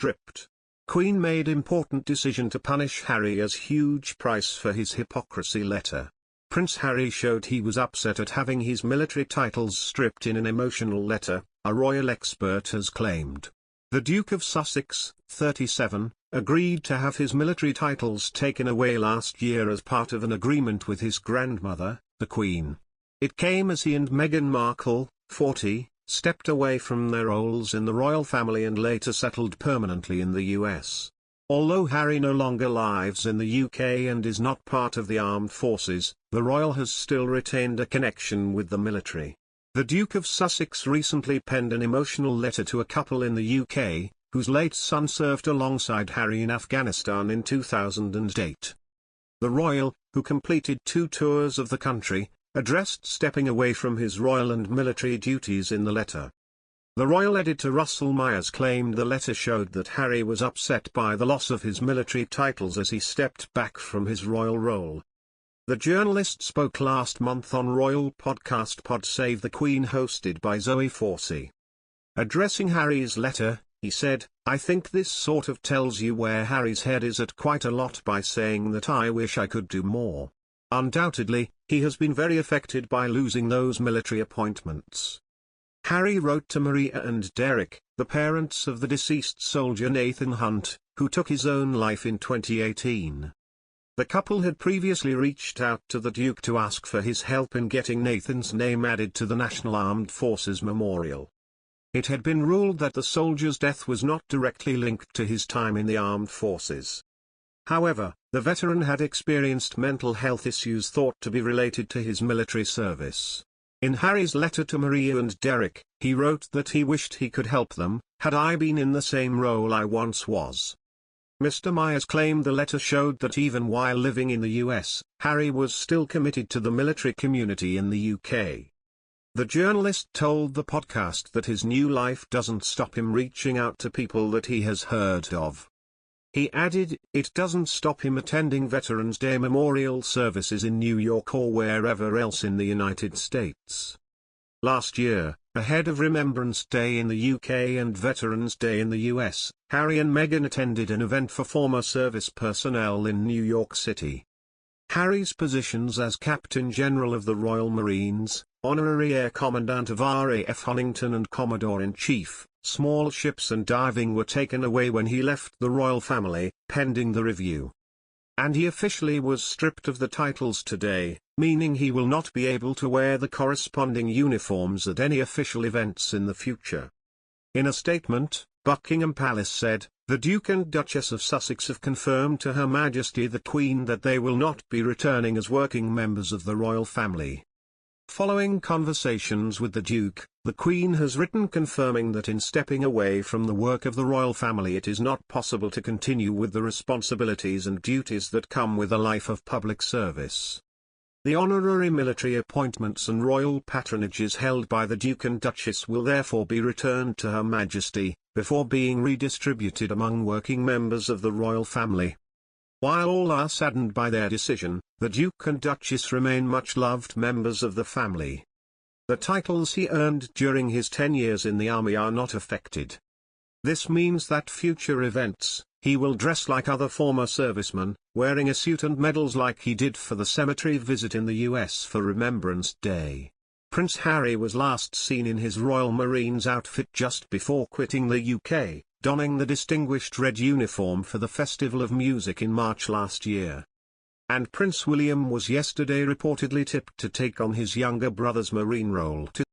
stripped. Queen made important decision to punish Harry as huge price for his hypocrisy letter. Prince Harry showed he was upset at having his military titles stripped in an emotional letter, a royal expert has claimed. The Duke of Sussex, 37, agreed to have his military titles taken away last year as part of an agreement with his grandmother, the Queen. It came as he and Meghan Markle, 40, stepped away from their roles in the royal family and later settled permanently in the US. Although Harry no longer lives in the UK and is not part of the armed forces, the royal has still retained a connection with the military. The Duke of Sussex recently penned an emotional letter to a couple in the UK, whose late son served alongside Harry in Afghanistan in 2008. The royal, who completed 2 tours of the country, addressed stepping away from his royal and military duties in the letter. The royal editor Russell Myers claimed the letter showed that Harry was upset by the loss of his military titles as he stepped back from his royal role. The journalist spoke last month on royal podcast Pod Save the Queen hosted by Zoe Forsey. Addressing Harry's letter, he said, "I think this sort of tells you where Harry's head is at quite a lot by saying that I wish I could do more. Undoubtedly, he has been very affected by losing those military appointments." Harry wrote to Maria and Derek, the parents of the deceased soldier Nathan Hunt, who took his own life in 2018. The couple had previously reached out to the Duke to ask for his help in getting Nathan's name added to the National Armed Forces Memorial. It had been ruled that the soldier's death was not directly linked to his time in the armed forces. However, the veteran had experienced mental health issues thought to be related to his military service. In Harry's letter to Maria and Derek, he wrote that he wished he could help them, "Had I been in the same role I once was." Mr. Myers claimed the letter showed that even while living in the US, Harry was still committed to the military community in the UK. The journalist told the podcast that his new life doesn't stop him reaching out to people that he has heard of. He added, "It doesn't stop him attending Veterans Day memorial services in New York or wherever else in the United States." Last year, ahead of Remembrance Day in the UK and Veterans Day in the US, Harry and Meghan attended an event for former service personnel in New York City. Harry's positions as Captain General of the Royal Marines, Honorary Air Commandant of RAF Huntington and Commodore-in-Chief, small ships and diving were taken away when he left the royal family, pending the review. And he officially was stripped of the titles today, meaning he will not be able to wear the corresponding uniforms at any official events in the future. In a statement, Buckingham Palace said, "The Duke and Duchess of Sussex have confirmed to Her Majesty the Queen that they will not be returning as working members of the royal family." Following conversations with the Duke, the Queen has written confirming that in stepping away from the work of the royal family it is not possible to continue with the responsibilities and duties that come with a life of public service. The honorary military appointments and royal patronages held by the Duke and Duchess will therefore be returned to Her Majesty, before being redistributed among working members of the royal family. While all are saddened by their decision, the Duke and Duchess remain much-loved members of the family. The titles he earned during his 10 years in the army are not affected. This means that future events, he will dress like other former servicemen, wearing a suit and medals like he did for the cemetery visit in the US for Remembrance Day. Prince Harry was last seen in his Royal Marines outfit just before quitting the UK, donning the distinguished red uniform for the Festival of Music in March last year. And Prince William was yesterday reportedly tipped to take on his younger brother's Marine role too.